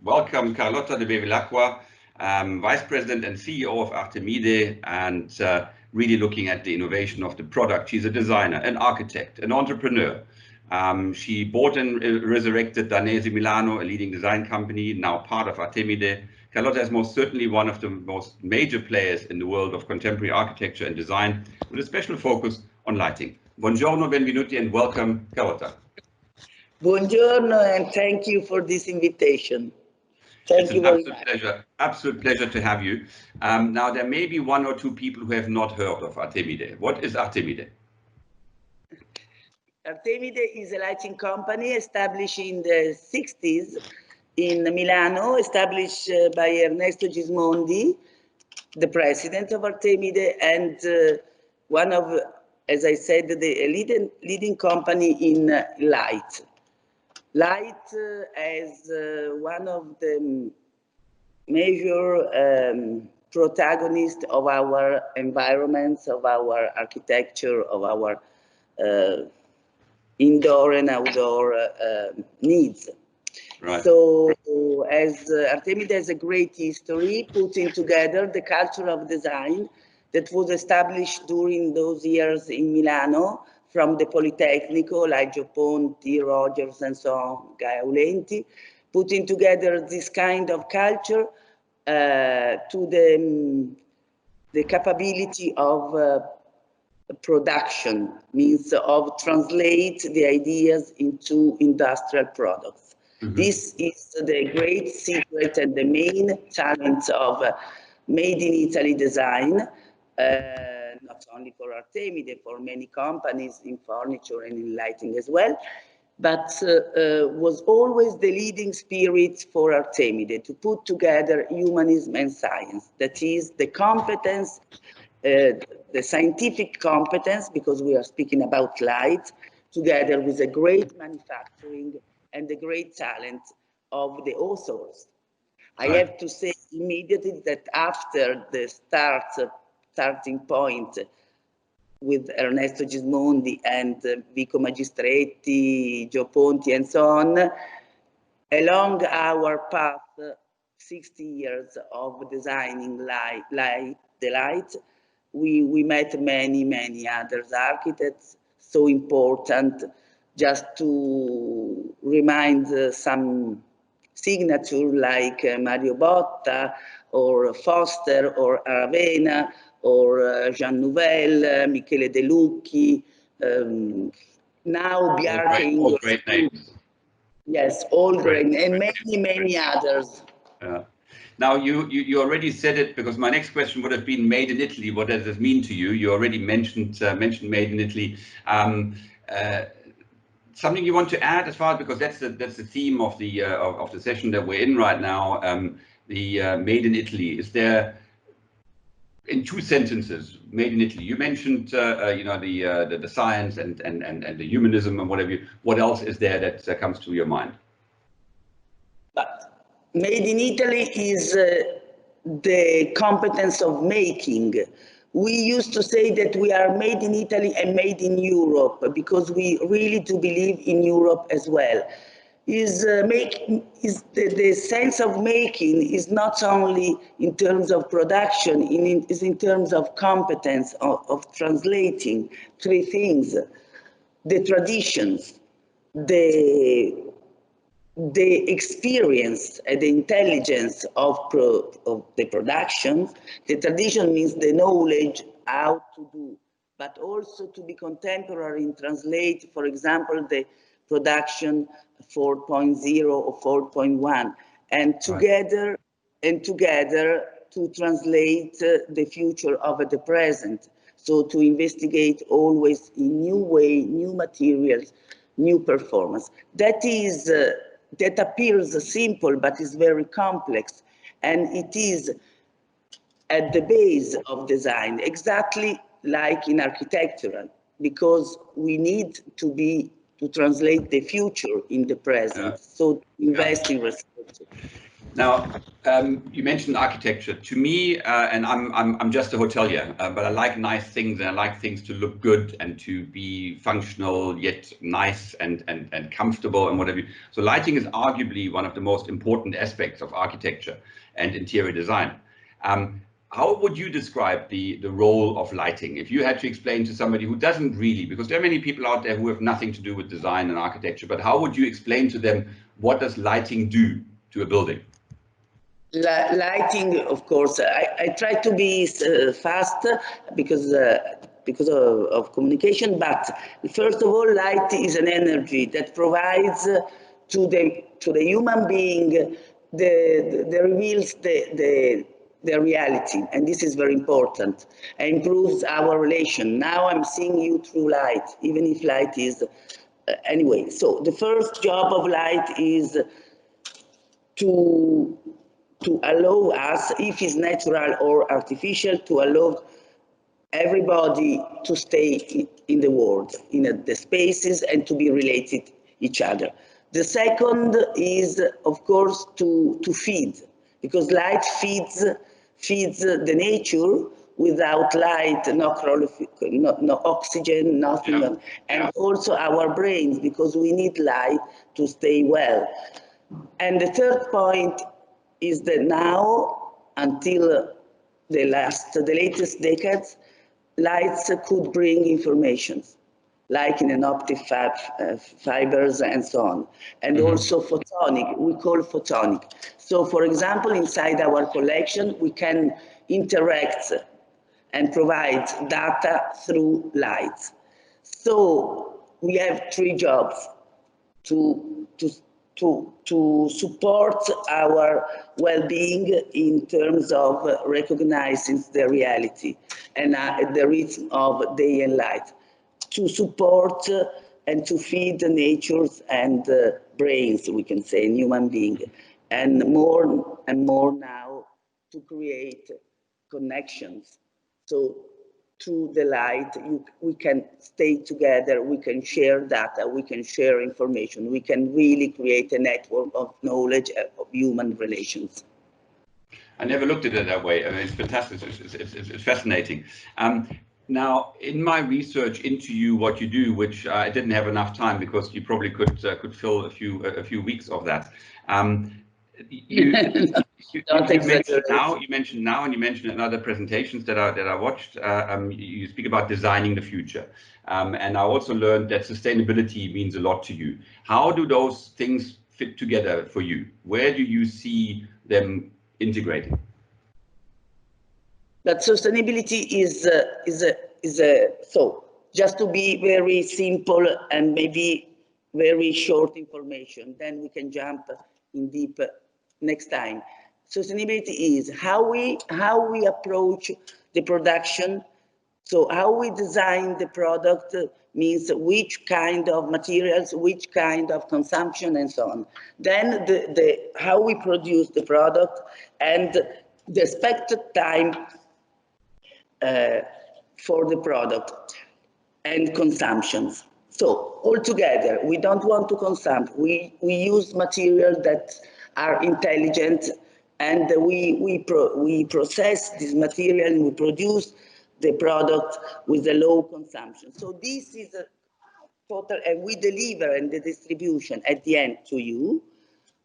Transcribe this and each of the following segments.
welcome Carlotta de Bevilacqua, Vice President and CEO of Artemide, and really looking at the innovation of the product. She's a designer, an architect, an entrepreneur. She bought and resurrected Danese Milano, a leading design company, now part of Artemide. Carlotta is most certainly one of the most major players in the world of contemporary architecture and design, with a special focus on lighting. Buongiorno, benvenuti, and welcome, Carlotta. Buongiorno, and thank you for this invitation. Thank you very much. Absolute pleasure to have you. Now, there may be one or two people who have not heard of Artemide. What is Artemide? Artemide is a lighting company established in the 60s in Milano, established by Ernesto Gismondi, the president of Artemide, and one of, as I said, the leading company in light. Light as one of the major protagonists of our environments, of our architecture, of our indoor and outdoor needs. Right. So as Artemide has a great history, putting together the culture of design that was established during those years in Milano, from the Politecnico, like Ponti, Rogers, and so on, Gaia Aulenti, putting together this kind of culture to the capability of production, means of translate the ideas into industrial products. Mm-hmm. This is the great secret and the main challenge of Made in Italy design, not only for Artemide, for many companies in furniture and in lighting as well, but was always the leading spirit for Artemide, to put together humanism and science. That is the competence, the scientific competence, because we are speaking about light, together with a great manufacturing and the great talent of the authors. I have to say immediately that after the starting point with Ernesto Gismondi and Vico Magistretti, Gio Ponti, and so on, along our path, 60 years of designing the light, we met many other architects, so important. Just to remind some signature like Mario Botta or Foster or Aravena or Jean Nouvel, Michele De Lucchi, now Bjarke. All great names. Yes, all great, and many others. Yeah. Now, you already said it, because my next question would have been Made in Italy. What does this mean to you? You already mentioned Made in Italy. Something you want to add as far, because that's the theme of the session that we're in right now. The Made in Italy. Is there, in 2 sentences, Made in Italy? You mentioned the science and the humanism and whatever. What else is there that comes to your mind? Made in Italy is the competence of making. We used to say that we are made in Italy and made in Europe, because we really do believe in Europe as well. The sense of making is not only in terms of production, is in terms of competence of translating 3 things: the traditions, the experience and the intelligence of the production. The tradition means the knowledge how to do, but also to be contemporary and translate, for example, the production 4.0 or 4.1, and together to translate the future of the present. So to investigate always in new way, new materials, new performance. That appears simple, but is very complex, and it is at the base of design, exactly like in architectural, because we need to translate the future in the present. So invest in research. Now, you mentioned architecture. To me, and I'm just a hotelier, but I like nice things, and I like things to look good and to be functional yet nice and comfortable and whatever. So lighting is arguably one of the most important aspects of architecture and interior design. How would you describe the role of lighting if you had to explain to somebody who doesn't really, because there are many people out there who have nothing to do with design and architecture, but how would you explain to them what does lighting do to a building? Lighting, of course, I try to be fast because of communication, but first of all, light is an energy that provides to the human being the reveals the reality, and this is very important, and improves our relation. Now I'm seeing you through light, even if light is anyway. So the first job of light is to allow us, if it's natural or artificial, to allow everybody to stay in the world, in the spaces, and to be related each other. The second is, of course, to feed, because light feeds the nature. Without light, no oxygen, nothing, Yeah. and also our brains, because we need light to stay well. And the third point is that now, until the latest decades, lights could bring information, like in an optic fibers and so on, and also photonic, we call photonic. So for example, inside our collection, we can interact and provide data through lights. So we have three jobs: to support our well-being in terms of recognizing the reality and the rhythm of day and night, to support and to feed the natures and brains, we can say, in human being, and more now to create connections. So through the light, we can stay together, we can share data, we can share information, we can really create a network of knowledge of human relations. I never looked at it that way. I mean, it's fantastic. It's fascinating. Now, in my research into you, what you do, which I didn't have enough time because you probably could fill a few weeks of that. You mentioned now, and you mentioned in other presentations that I watched. You speak about designing the future, and I also learned that sustainability means a lot to you. How do those things fit together for you? Where do you see them integrating? But sustainability is so just to be very simple and maybe very short information, then we can jump in deep next time. Sustainability is how we approach the production. So how we design the product means which kind of materials, which kind of consumption, and so on. Then how we produce the product and the expected time for the product and consumptions. So altogether, we don't want to consume. We use materials that are intelligent, and we process this material and we produce the product with a low consumption. So this is a total, and we deliver in the distribution at the end to you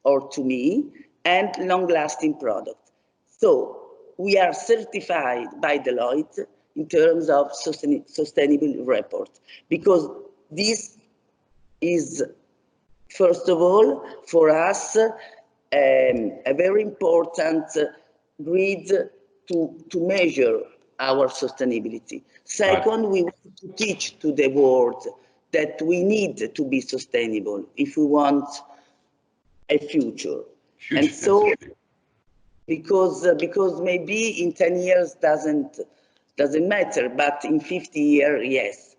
or to me, and long-lasting product. So we are certified by Deloitte in terms of sustainable report, because this is, first of all, for us, a very important grid to measure our sustainability. Second, we want to teach to the world that we need to be sustainable if we want a future. And so, because maybe in 10 years doesn't matter, but in 50 years, yes.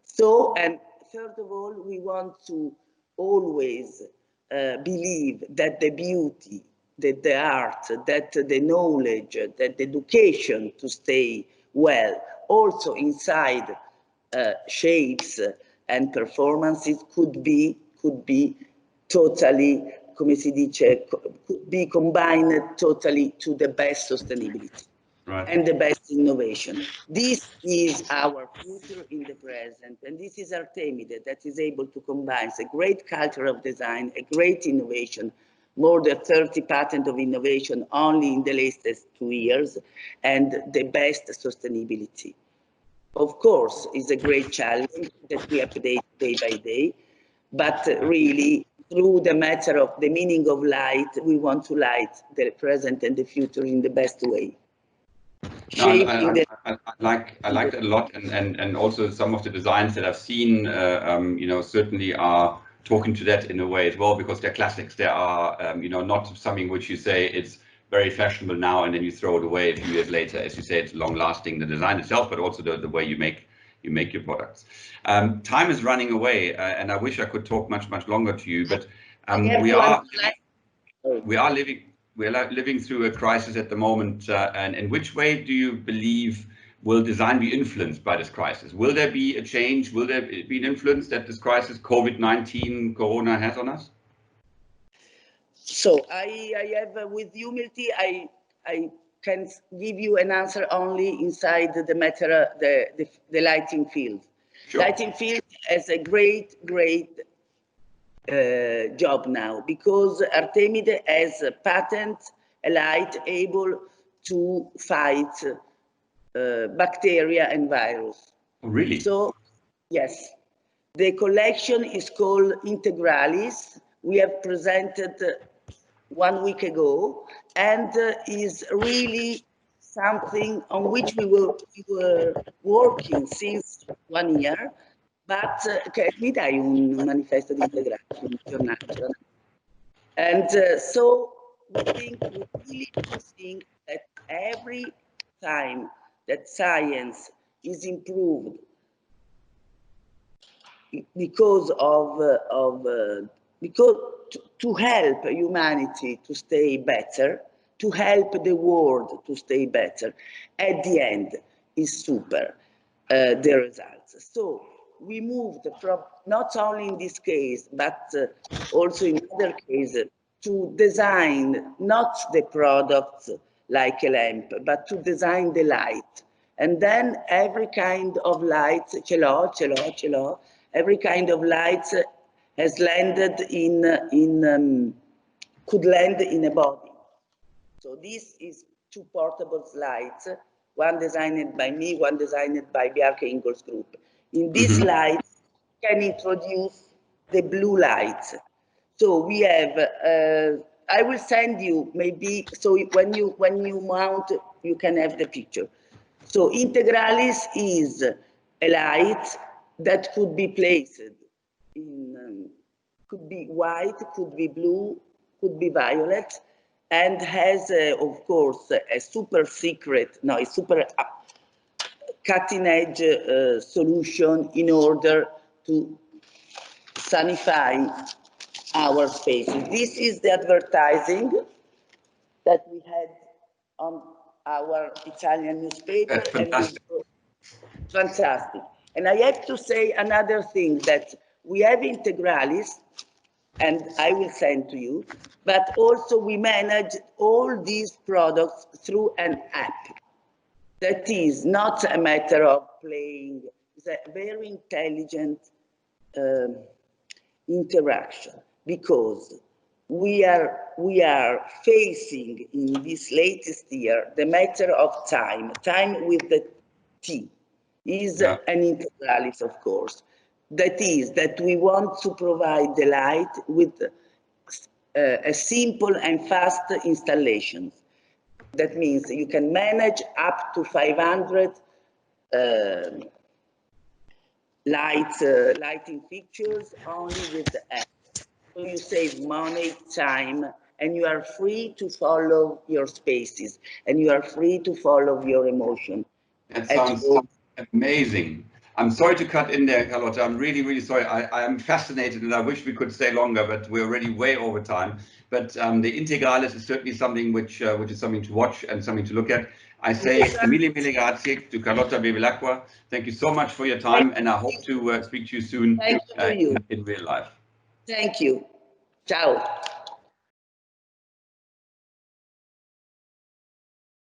So, and third of all, we want to always believe that the beauty, that the art, that the knowledge, that the education to stay well, also inside shapes and performances could be totally come si dice, be combined totally to the best sustainability. Right. And the best innovation. This is our future in the present, and this is Artemide that is able to combine a great culture of design, a great innovation, more than 30 patents of innovation only in the latest 2 years, and the best sustainability. Of course, it's a great challenge that we update day by day, but really, through the matter of the meaning of light, we want to light the present and the future in the best way. No, I like that a lot, and also some of the designs that I've seen, you know, certainly are talking to that in a way as well, because they're classics. They are, you know, not something which you say it's very fashionable now and then you throw it away a few years later. As you say, it's long lasting, the design itself, but also the way you make your products. Time is running away, and I wish I could talk much longer to you, but we are living through a crisis at the moment, and in which way do you believe will design be influenced by this crisis? Will there be a change? Will there be an influence that this crisis, COVID-19, Corona, has on us? So I have, with humility, I can give you an answer only inside the matter, the lighting field. Sure. Lighting field has a great job now, because Artemide has a patent, a light able to fight bacteria and virus. Oh, really? So, yes. The collection is called Integralis. We have presented 1 week ago, and is really something on which we were working since 1 year. But mi dai un manifesto di integrazione giornale? And so we really think that every time that science is improved because to help humanity to stay better, to help the world to stay better, at the end is super, the results. So we moved from, not only in this case, but also in other cases, to design not the products like a lamp, but to design the light. And then every kind of light, every kind of light has landed could land in a body. So this is 2 portable lights, one designed by me, one designed by Bjarke Ingels Group. In this light, can introduce the blue light. So we have, I will send you maybe, so when you mount, you can have the picture. So Integralis is a light that could be placed in, could be white, could be blue, could be violet, and has, of course, a super secret, no, a super cutting edge solution in order to sanify our spaces. This is the advertising that we had on our Italian newspaper. That's fantastic. Fantastic. And I have to say another thing, that we have Integralis, and I will send to you, but also we manage all these products through an app. That is not a matter of playing, it's a very intelligent interaction, because we are facing in this latest year the matter of time with the T is an Integralis, of course. That is that we want to provide the light with a simple and fast installation. That means you can manage up to 500 lighting fixtures only with the app. So you save money, time, and you are free to follow your spaces, and you are free to follow your emotion. That sounds amazing. I'm sorry to cut in there, Carlotta. I'm really sorry. I am fascinated, and I wish we could stay longer, but we're already way over time. But the Integralis is certainly something which is something to watch and something to look at. I say mille grazie to Carlotta de Bevilacqua. Thank you so much for your time, and I hope to speak to you soon in real life. Thank you. Ciao.